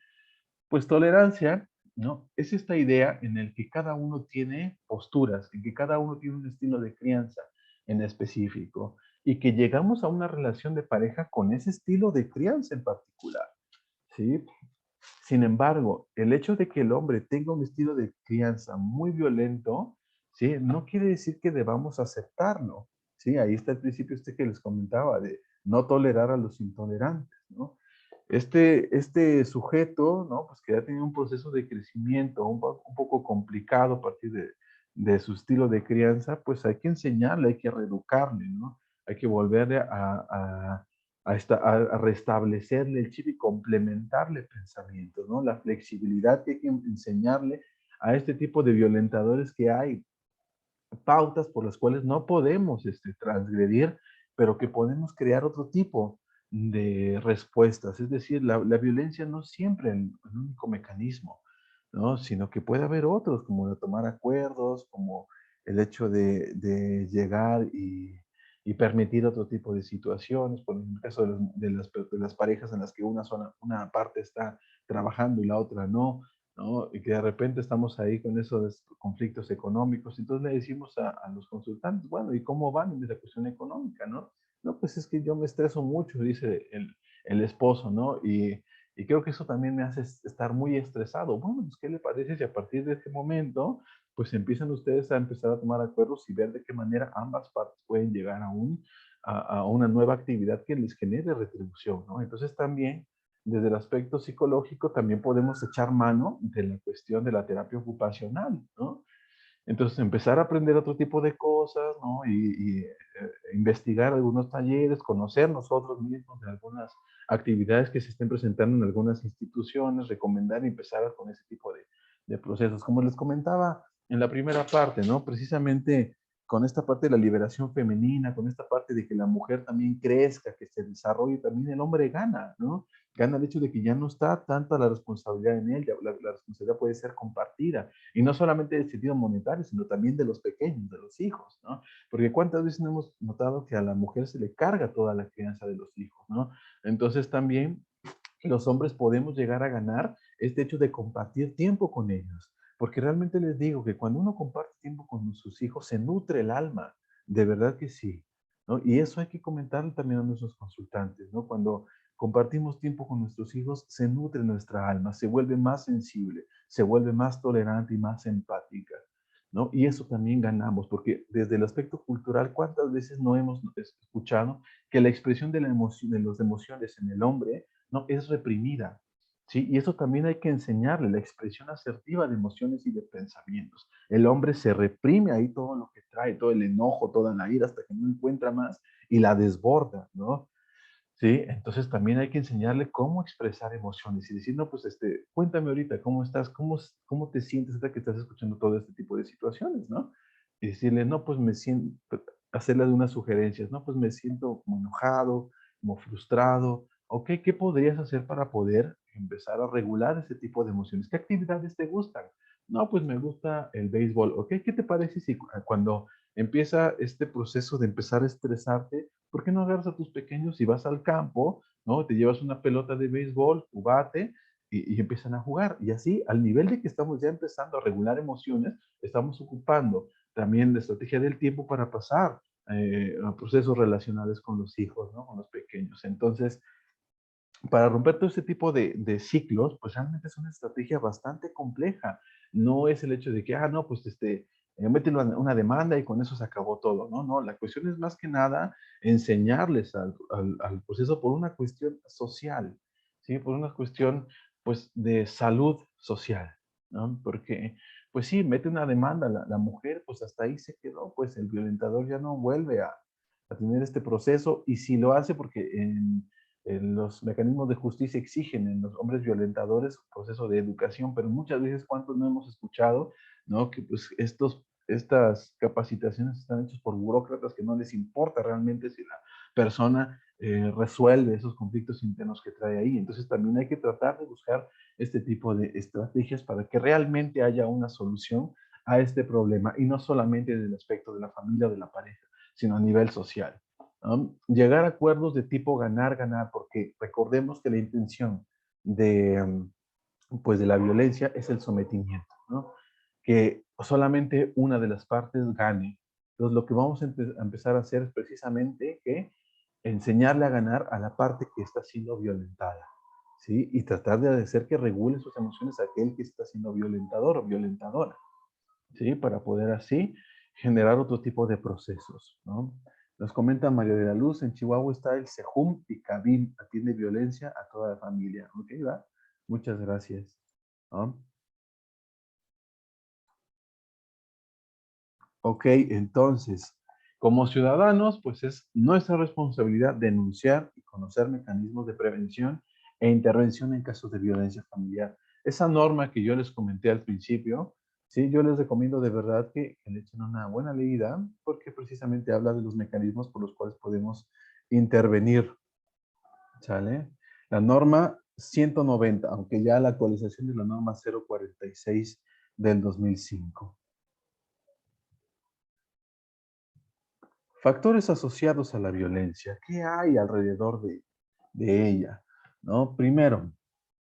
pues tolerancia, ¿no? Es esta idea en el que cada uno tiene posturas, en que cada uno tiene un estilo de crianza en específico y que llegamos a una relación de pareja con ese estilo de crianza en particular, ¿sí? Sin embargo, el hecho de que el hombre tenga un estilo de crianza muy violento, ¿sí? No quiere decir que debamos aceptarlo, ¿sí? Ahí está el principio que les comentaba de no tolerar a los intolerantes, ¿no? Este sujeto, ¿no? Pues que ya tenía un proceso de crecimiento un poco complicado a partir de su estilo de crianza, pues hay que enseñarle, hay que reeducarle, ¿no? Hay que volverle a restablecerle el chip y complementarle pensamientos, ¿no? La flexibilidad que hay que enseñarle a este tipo de violentadores que hay pautas por las cuales no podemos transgredir, pero que podemos crear otro tipo de respuestas. Es decir, la violencia no es siempre el único mecanismo, ¿no? Sino que puede haber otros, como el tomar acuerdos, como el hecho de llegar y permitir otro tipo de situaciones, por ejemplo, en el caso de las parejas en las que una parte está trabajando y la otra no, ¿no? Y que de repente estamos ahí con esos conflictos económicos. Entonces le decimos a los consultantes, bueno, ¿y cómo van en esa cuestión económica, no? No, pues es que yo me estreso mucho, dice el esposo, ¿no? Y creo que eso también me hace estar muy estresado. Bueno, pues, ¿qué le parece si a partir de este momento, pues empiezan ustedes a empezar a tomar acuerdos y ver de qué manera ambas partes pueden llegar a una nueva actividad que les genere retribución, ¿no? Entonces también, desde el aspecto psicológico, también podemos echar mano de la cuestión de la terapia ocupacional, ¿no? Entonces, empezar a aprender otro tipo de cosas, ¿no? Investigar algunos talleres, conocer nosotros mismos de algunas actividades que se estén presentando en algunas instituciones, recomendar y empezar con ese tipo de procesos. Como les comentaba en la primera parte, ¿no? Precisamente con esta parte de la liberación femenina, con esta parte de que la mujer también crezca, que se desarrolle, también el hombre gana, ¿no? Gana el hecho de que ya no está tanta la responsabilidad en él, ya la responsabilidad puede ser compartida. Y no solamente del sentido monetario, sino también de los pequeños, de los hijos, ¿no? Porque cuántas veces no hemos notado que a la mujer se le carga toda la crianza de los hijos, ¿no? Entonces también los hombres podemos llegar a ganar este hecho de compartir tiempo con ellos. Porque realmente les digo que cuando uno comparte tiempo con sus hijos, se nutre el alma. De verdad que sí, ¿no? Y eso hay que comentarlo también a nuestros consultantes, ¿no? Cuando compartimos tiempo con nuestros hijos, se nutre nuestra alma, se vuelve más sensible, se vuelve más tolerante y más empática, ¿no? Y eso también ganamos, porque desde el aspecto cultural, ¿cuántas veces no hemos escuchado que la expresión de, la emoción, de las emociones en el hombre no es reprimida? ¿Sí? Y eso también hay que enseñarle, la expresión asertiva de emociones y de pensamientos. El hombre se reprime ahí todo lo que trae, todo el enojo, toda la ira, hasta que no encuentra más y la desborda, ¿no? Sí, entonces también hay que enseñarle cómo expresar emociones y decir, no, pues cuéntame ahorita cómo estás, cómo te sientes hasta que estás escuchando todo este tipo de situaciones, ¿no? Y decirle, no, pues me siento, hacerle unas sugerencias, no, pues me siento como enojado, como frustrado, ok, ¿qué podrías hacer para poder empezar a regular ese tipo de emociones? ¿Qué actividades te gustan? No, pues me gusta el béisbol, ok, ¿qué te parece si cuando empieza este proceso de empezar a estresarte, ¿por qué no agarras a tus pequeños y vas al campo, ¿no? Te llevas una pelota de béisbol, tu bate, y empiezan a jugar. Y así, al nivel de que estamos ya empezando a regular emociones, estamos ocupando también la estrategia del tiempo para pasar a procesos relacionales con los hijos, ¿no? Con los pequeños. Entonces, para romper todo este tipo de ciclos, pues realmente es una estrategia bastante compleja. No es el hecho de que, no, pues meten una demanda y con eso se acabó todo. No, no, la cuestión es más que nada enseñarles al proceso por una cuestión social, ¿sí? Por una cuestión, pues, de salud social, ¿no? Porque, pues sí, mete una demanda, la mujer, pues hasta ahí se quedó, pues el violentador ya no vuelve a tener este proceso y si lo hace porque los mecanismos de justicia exigen en los hombres violentadores un proceso de educación, pero muchas veces, ¿cuántos no hemos escuchado, ¿no? Que pues estas capacitaciones están hechas por burócratas que no les importa realmente si la persona resuelve esos conflictos internos que trae ahí. Entonces también hay que tratar de buscar este tipo de estrategias para que realmente haya una solución a este problema y no solamente desde el aspecto de la familia o de la pareja, sino a nivel social. Llegar a acuerdos de tipo ganar, ganar, porque recordemos que la intención de, pues de la violencia es el sometimiento, ¿no? Que solamente una de las partes gane. Entonces, lo que vamos a empezar a hacer es precisamente que enseñarle a ganar a la parte que está siendo violentada, ¿sí? Y tratar de hacer que regule sus emociones a aquel que está siendo violentador o violentadora, ¿sí? Para poder así generar otro tipo de procesos, ¿no? Nos comenta María de la Luz, en Chihuahua está el Sejum y Cabin, atiende violencia a toda la familia. Ok, va. Muchas gracias, ¿no? Ok, entonces, como ciudadanos, pues es nuestra responsabilidad denunciar y conocer mecanismos de prevención e intervención en casos de violencia familiar. Esa norma que yo les comenté al principio, sí, yo les recomiendo de verdad que le echen una buena leída porque precisamente habla de los mecanismos por los cuales podemos intervenir ¿Sale? La norma 190, aunque ya la actualización de la norma 046 del 2005. Factores asociados a la violencia. ¿Qué hay alrededor de ella? ¿No? Primero,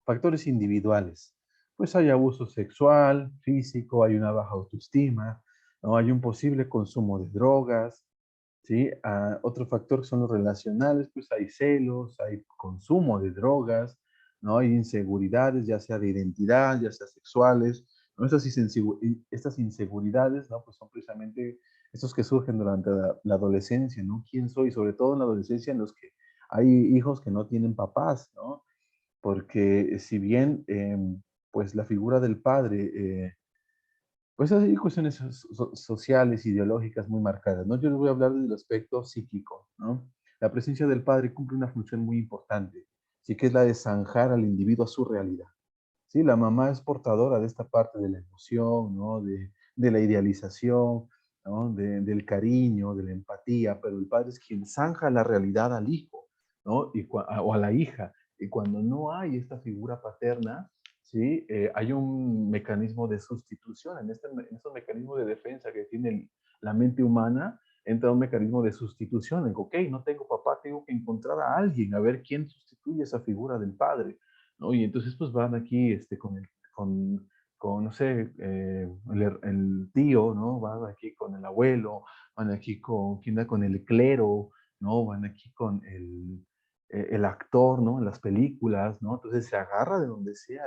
factores individuales. Pues hay abuso sexual, físico, hay una baja autoestima, ¿no? Hay un posible consumo de drogas, ¿sí? Otro factor que son los relacionales, pues hay celos, hay consumo de drogas, ¿no? Hay inseguridades, ya sea de identidad, ya sea sexuales, ¿no? Estas inseguridades, ¿no? Pues son precisamente estos que surgen durante la adolescencia, ¿no? ¿Quién soy? Sobre todo en la adolescencia en los que hay hijos que no tienen papás, ¿no? Porque si bien, pues la figura del padre, pues hay cuestiones sociales, ideológicas muy marcadas, ¿no? Yo les voy a hablar del aspecto psíquico, ¿no? La presencia del padre cumple una función muy importante, sí que es la de zanjar al individuo a su realidad. Sí, la mamá es portadora de esta parte de la emoción, ¿no? De la idealización, ¿no? Del cariño, de la empatía, pero el padre es quien zanja la realidad al hijo, ¿no? O a la hija. Y cuando no hay esta figura paterna, ¿sí? Hay un mecanismo de sustitución. En estos mecanismos de defensa que tiene la mente humana, entra un mecanismo de sustitución. Ok, no tengo papá, tengo que encontrar a alguien, a ver quién sustituye esa figura del padre, ¿no? Y entonces pues van aquí no sé, el tío, ¿no? Van aquí con el abuelo, van aquí ¿quién va con el clero, ¿no? Van aquí con el actor, ¿no? En las películas, ¿no? Entonces se agarra de donde sea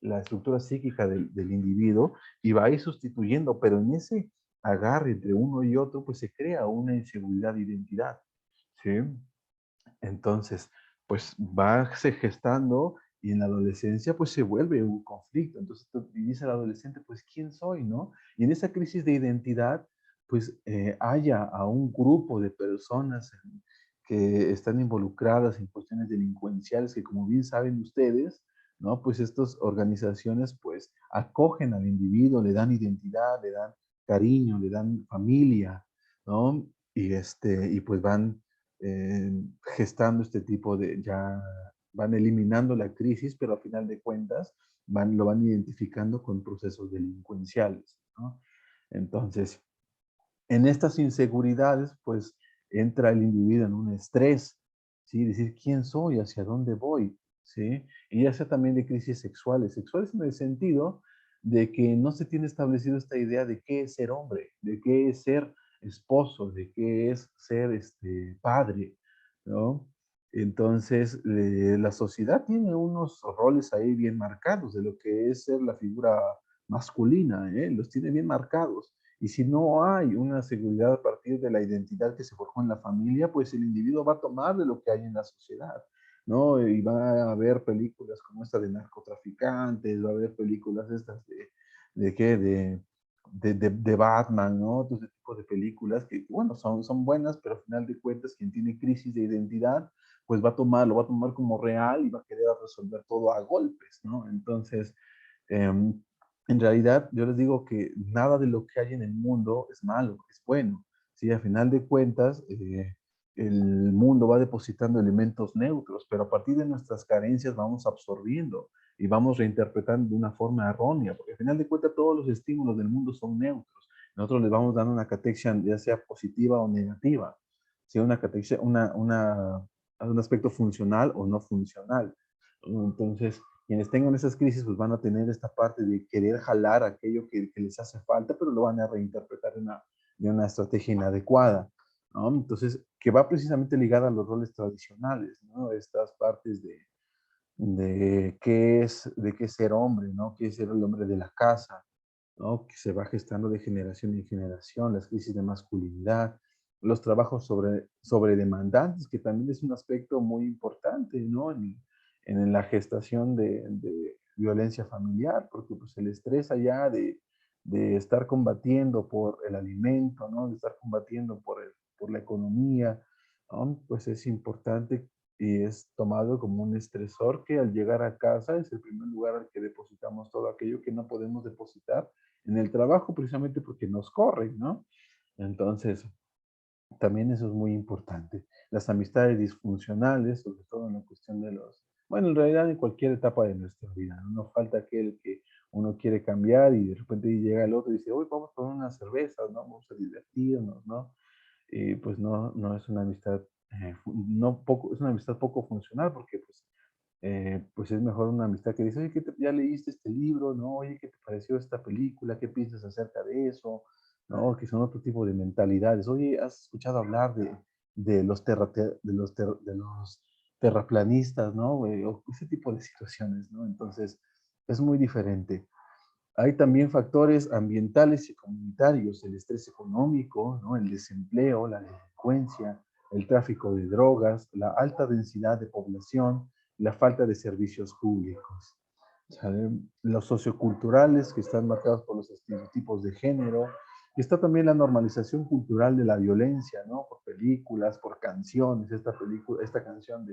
la estructura psíquica del individuo y va a ir sustituyendo, pero en ese agarre entre uno y otro, pues se crea una inseguridad de identidad, ¿sí? Entonces, pues va se gestando y en la adolescencia pues se vuelve un conflicto. Entonces dice el adolescente, pues ¿quién soy, no? Y en esa crisis de identidad, pues haya a un grupo de personas que están involucradas en cuestiones delincuenciales que como bien saben ustedes, ¿no? Pues estas organizaciones pues acogen al individuo, le dan identidad, le dan cariño, le dan familia, ¿no? Y pues van eh, gestando este tipo ya van eliminando la crisis, pero a final de cuentas lo van identificando con procesos delincuenciales, ¿no? Entonces, en estas inseguridades, pues entra el individuo en un estrés, ¿sí? Decir, ¿quién soy? ¿Hacia dónde voy? ¿Sí? Y ya sea también de crisis sexuales. Sexuales en el sentido de que no se tiene establecido esta idea de qué es ser hombre, de qué es ser esposo, de qué es ser padre, ¿no? Entonces, la sociedad tiene unos roles ahí bien marcados de lo que es ser la figura masculina, ¿eh? Los tiene bien marcados. Y si no hay una seguridad a partir de la identidad que se forjó en la familia, pues el individuo va a tomar de lo que hay en la sociedad, ¿no? Y va a haber películas como esta de narcotraficantes, va a haber películas estas de qué, de Batman, ¿no? Todo ese tipo de películas que, bueno, son buenas, pero al final de cuentas, quien tiene crisis de identidad, pues lo va a tomar como real y va a querer resolver todo a golpes, ¿no? Entonces, en realidad, yo les digo que nada de lo que hay en el mundo es malo, es bueno. ¿Sí? A final de cuentas, el mundo va depositando elementos neutros, pero a partir de nuestras carencias vamos absorbiendo y vamos reinterpretando de una forma errónea, porque a final de cuentas todos los estímulos del mundo son neutros. Nosotros les vamos dando una catexia ya sea positiva o negativa, ¿sí? Una catexia, un aspecto funcional o no funcional. Entonces, quienes tengan esas crisis, pues van a tener esta parte de querer jalar aquello que les hace falta, pero lo van a reinterpretar de una estrategia inadecuada, ¿no? Entonces, que va precisamente ligada a los roles tradicionales, ¿no? Estas partes de qué es ser hombre, ¿no? ¿Qué es ser el hombre de la casa? ¿No? Que se va gestando de generación en generación, las crisis de masculinidad, los trabajos sobre demandantes, que también es un aspecto muy importante, ¿no? En la gestación de violencia familiar, porque pues el estrés allá de estar combatiendo por el alimento, ¿no? De estar combatiendo por la economía, ¿no? Pues es importante y es tomado como un estresor que al llegar a casa es el primer lugar al que depositamos todo aquello que no podemos depositar en el trabajo precisamente porque nos corren, ¿no? Entonces, También eso es muy importante. Las amistades disfuncionales, sobre todo en la cuestión de los, bueno, en realidad en cualquier etapa de nuestra vida, no nos falta aquel que uno quiere cambiar y de repente llega el otro y dice, hoy vamos a tomar una cerveza, ¿no? Vamos a divertirnos, ¿no? Y pues no, no es una amistad, no poco, es una amistad poco funcional porque pues es mejor una amistad que dice, oye, ¿ya leíste este libro? ¿No? Oye, ¿qué te pareció esta película? ¿Qué piensas acerca de eso? ¿No? Que son otro tipo de mentalidades. Oye, ¿has escuchado hablar de los, de los terraplanistas? ¿No? O ese tipo de situaciones, ¿no? Entonces, es muy diferente. Hay también factores ambientales y comunitarios, el estrés económico, ¿no? El desempleo, la delincuencia, el tráfico de drogas, la alta densidad de población, la falta de servicios públicos. ¿Sabe? Los socioculturales que están marcados por los estereotipos de género. Y está también la normalización cultural de la violencia, ¿no? Por películas, por canciones. Esta canción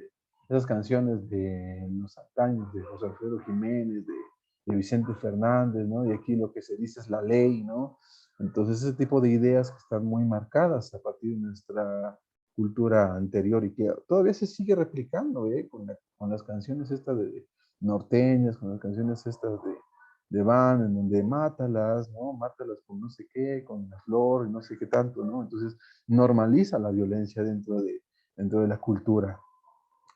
esas canciones de los antaños, de José Alfredo Jiménez, de Vicente Fernández, ¿no? Y aquí lo que se dice es la ley, ¿no? Entonces, ese tipo de ideas que están muy marcadas a partir de nuestra cultura anterior y que todavía se sigue replicando, ¿eh? Con las canciones estas de norteñas, con las canciones estas de van, en donde mátalas, ¿no? Mátalas con no sé qué, con la flor, y no sé qué tanto, ¿no? Entonces, normaliza la violencia dentro de la cultura.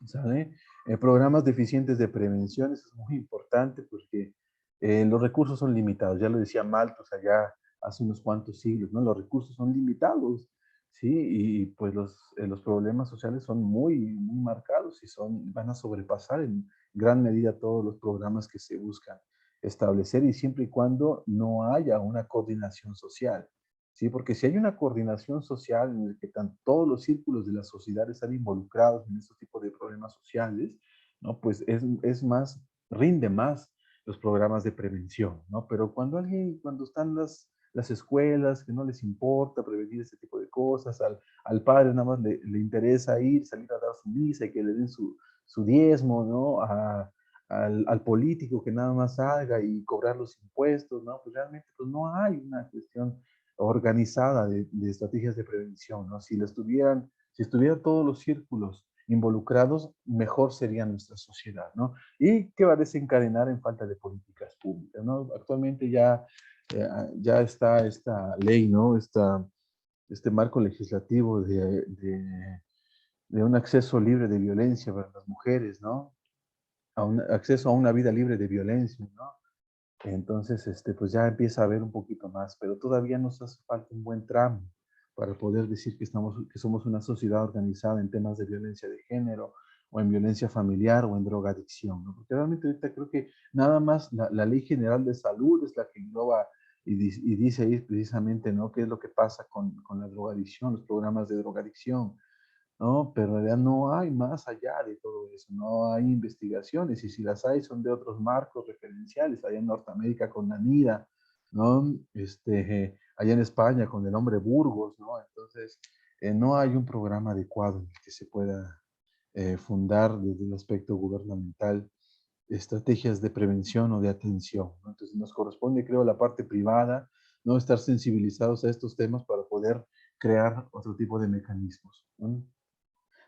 ¿Sabe? Programas deficientes de prevención, eso es muy importante porque los recursos son limitados. Ya lo decía Malthus allá hace unos cuantos siglos, ¿no? Los recursos son limitados, ¿sí? Y pues los problemas sociales son muy marcados y van a sobrepasar en gran medida todos los programas que se buscan establecer y siempre y cuando no haya una coordinación social. Sí, porque si hay una coordinación social en el que todos los círculos de la sociedad están involucrados en estos tipos de problemas sociales, ¿no? Pues rinde más los programas de prevención, ¿no? Pero cuando están las escuelas, que no les importa prevenir ese tipo de cosas, al padre nada más le interesa salir a dar su misa y que le den su diezmo, ¿no? Al político que nada más salga y cobrar los impuestos, ¿no? Pues realmente pues no hay una cuestión organizada de estrategias de prevención, ¿no? Si estuvieran todos los círculos involucrados, mejor sería nuestra sociedad, ¿no? Y que va a desencadenar en falta de políticas públicas, ¿no? Actualmente ya está esta ley, ¿no? Este marco legislativo de un acceso libre de violencia para las mujeres, ¿no? A un acceso a una vida libre de violencia, ¿no? Entonces, pues ya empieza a haber un poquito más, pero todavía nos hace falta un buen tramo para poder decir que somos una sociedad organizada en temas de violencia de género, o en violencia familiar, o en drogadicción, ¿no? Porque realmente ahorita creo que nada más la Ley General de Salud es la que engloba y dice ahí precisamente, ¿no? ¿Qué es lo que pasa con la drogadicción, los programas de drogadicción? ¿No? Pero en realidad no hay más allá de todo eso, no hay investigaciones, y si las hay son de otros marcos referenciales, allá en Norteamérica con la NIDA, ¿no? Allá en España con el hombre Burgos, ¿no? Entonces, no hay un programa adecuado en el que se pueda fundar desde el aspecto gubernamental estrategias de prevención o de atención, ¿no? Entonces, nos corresponde, creo, la parte privada, ¿no? Estar sensibilizados a estos temas para poder crear otro tipo de mecanismos, ¿no?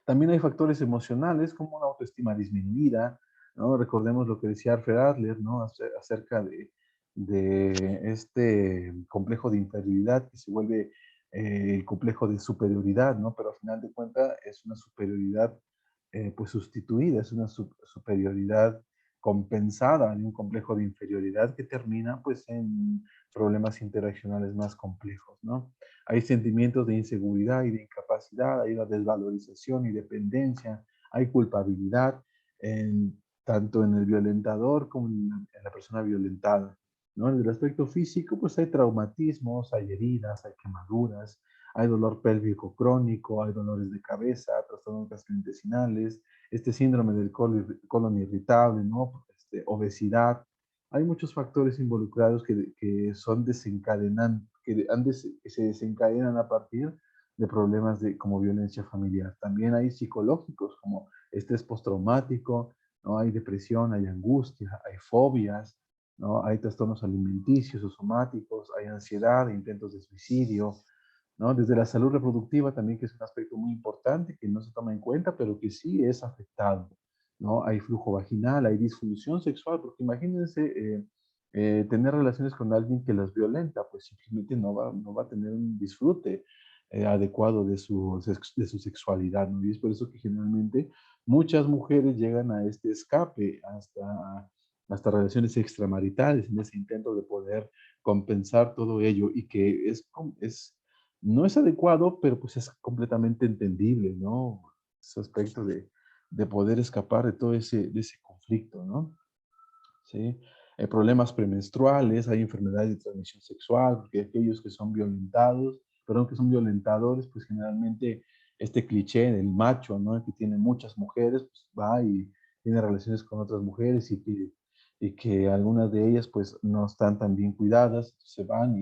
También hay factores emocionales como una autoestima disminuida, ¿no? Recordemos lo que decía Alfred Adler, ¿no? Acerca de este complejo de inferioridad que se vuelve el complejo de superioridad, ¿no? Pero al final de cuentas es una superioridad pues sustituida, es una superioridad compensada en un complejo de inferioridad que termina pues en problemas interaccionales más complejos, ¿no? Hay sentimientos de inseguridad y de incapacidad, hay una desvalorización y dependencia, hay culpabilidad, tanto en el violentador como en la persona violentada, ¿no? En el aspecto físico, pues hay traumatismos, hay heridas, hay quemaduras, hay dolor pélvico crónico, hay dolores de cabeza, trastornos gastrointestinales, este síndrome del colon irritable, ¿no? Obesidad. Hay muchos factores involucrados que son desencadenantes, que se desencadenan a partir de problemas como violencia familiar. También hay psicológicos como estrés postraumático, ¿no? Hay depresión, hay angustia, hay fobias, ¿no? Hay trastornos alimenticios o somáticos, hay ansiedad, intentos de suicidio, ¿no? Desde la salud reproductiva también, que es un aspecto muy importante que no se toma en cuenta, pero que sí es afectado, ¿no? Hay flujo vaginal, hay disfunción sexual, porque imagínense tener relaciones con alguien que las violenta, pues simplemente no va a tener un disfrute adecuado de su sexualidad, ¿no? Y es por eso que generalmente muchas mujeres llegan a este escape hasta relaciones extramaritales en ese intento de poder compensar todo ello y que no es adecuado, pero pues es completamente entendible, ¿no? Ese aspecto de poder escapar de todo de ese conflicto, ¿no? ¿Sí? Hay problemas premenstruales, hay enfermedades de transmisión sexual, porque aquellos que son violentados, perdón, que son violentadores, pues generalmente este cliché del macho, ¿no? Que tiene muchas mujeres, pues va y tiene relaciones con otras mujeres y que algunas de ellas pues no están tan bien cuidadas, se van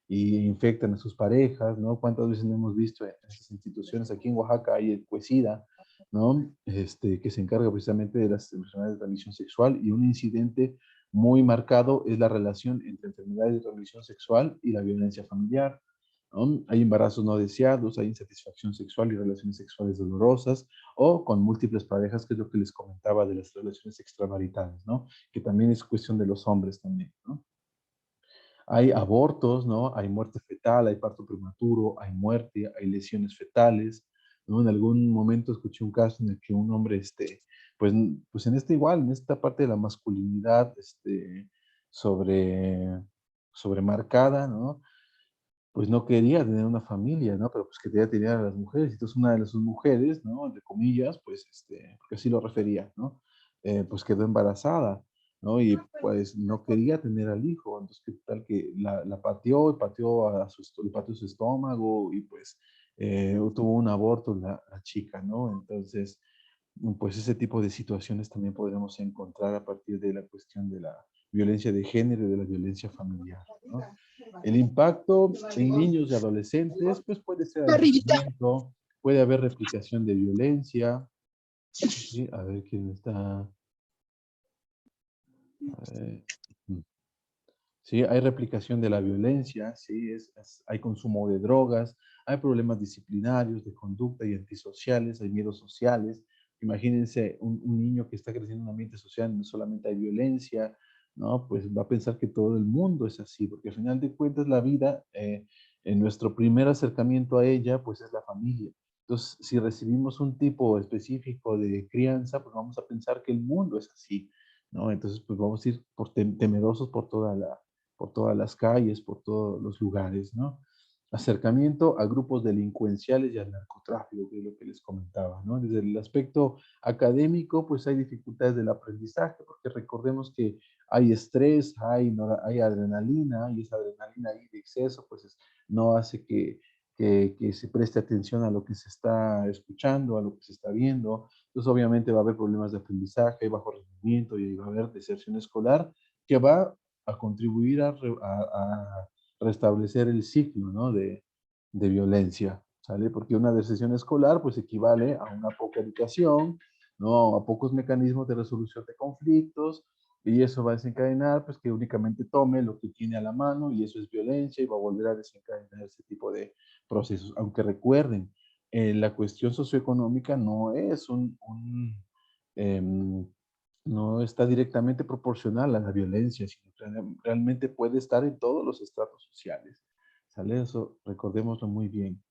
y infectan a sus parejas, ¿no? ¿Cuántas veces no hemos visto en estas instituciones? Aquí en Oaxaca hay el Cuesida, ¿no? Que se encarga precisamente de las enfermedades de transmisión sexual y un incidente muy marcado es la relación entre enfermedades de transmisión sexual y la violencia familiar, ¿no? Hay embarazos no deseados, hay insatisfacción sexual y relaciones sexuales dolorosas o con múltiples parejas, que es lo que les comentaba de las relaciones extramaritales, ¿no? Que también es cuestión de los hombres también, ¿no? Hay abortos, ¿no? Hay muerte fetal, hay parto prematuro, hay muerte, hay lesiones fetales, ¿no? En algún momento escuché un caso en el que un hombre, pues en este igual, en esta parte de la masculinidad, sobre, sobremarcada, ¿no? Pues no quería tener una familia, ¿no? Pero pues quería tener a las mujeres. Entonces una de sus mujeres, ¿no? Entre comillas, pues, porque así lo refería, ¿no? Pues quedó embarazada, ¿no? Y pues no quería tener al hijo. Entonces, ¿qué tal que la pateó y pateó le pateó su estómago y pues tuvo un aborto la chica, ¿no? Entonces, pues ese tipo de situaciones también podremos encontrar a partir de la cuestión de la violencia de género y de la violencia familiar, ¿no? El impacto en niños y adolescentes, pues puede ser aislamiento, puede haber replicación de violencia, ¿sí? A ver quién está. A ver. mm, Sí, hay replicación de la violencia, sí, hay consumo de drogas, hay problemas disciplinarios, de conducta y antisociales, hay miedos sociales. Imagínense un niño que está creciendo en un ambiente social, no solamente hay violencia, ¿no? Pues va a pensar que todo el mundo es así, porque al final de cuentas la vida, en nuestro primer acercamiento a ella, pues es la familia. Entonces, si recibimos un tipo específico de crianza, pues vamos a pensar que el mundo es así, ¿no? Entonces, pues vamos a ir temerosos por todas las calles, por todos los lugares, ¿no? Acercamiento a grupos delincuenciales y al narcotráfico, que es lo que les comentaba, ¿no? Desde el aspecto académico, pues hay dificultades del aprendizaje, porque recordemos que hay estrés, hay adrenalina, y esa adrenalina ahí de exceso, pues no hace que se preste atención a lo que se está escuchando, a lo que se está viendo. Entonces, obviamente va a haber problemas de aprendizaje, bajo rendimiento y va a haber deserción escolar, que va a contribuir a restablecer el ciclo, ¿no? De violencia, ¿sale? Porque una deserción escolar pues equivale a una poca educación, ¿no? A pocos mecanismos de resolución de conflictos, y eso va a desencadenar pues que únicamente tome lo que tiene a la mano y eso es violencia y va a volver a desencadenar ese tipo de procesos. Aunque recuerden, la cuestión socioeconómica no es em, no está directamente proporcional a la violencia, sino que realmente puede estar en todos los estratos sociales. ¿Sale? Eso recordémoslo muy bien.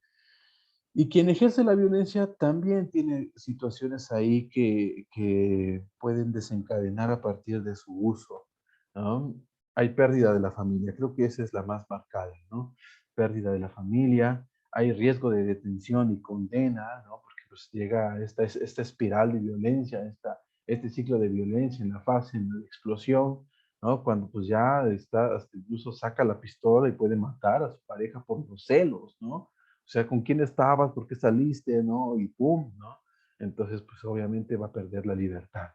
Y quien ejerce la violencia también tiene situaciones ahí que pueden desencadenar a partir de su uso, ¿no? Hay pérdida de la familia, creo que esa es la más marcada, ¿no? Pérdida de la familia, hay riesgo de detención y condena, ¿no? Porque pues llega esta espiral de violencia, este ciclo de violencia en la fase, en la explosión, ¿no? Cuando pues ya está, hasta incluso saca la pistola y puede matar a su pareja por los celos, ¿no? O sea, ¿con quién estabas? ¿Por qué saliste? ¿No? Y pum, ¿no? Entonces, pues obviamente va a perder la libertad.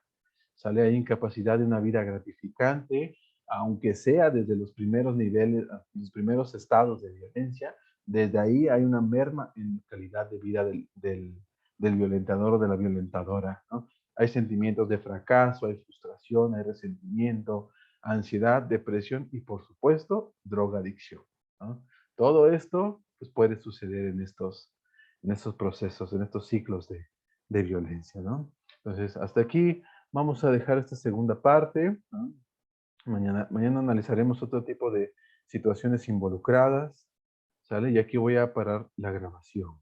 Sale ahí incapacidad de una vida gratificante, aunque sea desde los primeros niveles, los primeros estados de violencia, desde ahí hay una merma en la calidad de vida del violentador o de la violentadora, ¿no? Hay sentimientos de fracaso, hay frustración, hay resentimiento, ansiedad, depresión y, por supuesto, drogadicción, ¿no? Todo esto pues puede suceder en estos procesos, en estos ciclos de violencia, ¿no? Entonces, hasta aquí vamos a dejar esta segunda parte, ¿no? Mañana analizaremos otro tipo de situaciones involucradas, ¿sale? Y aquí voy a parar la grabación.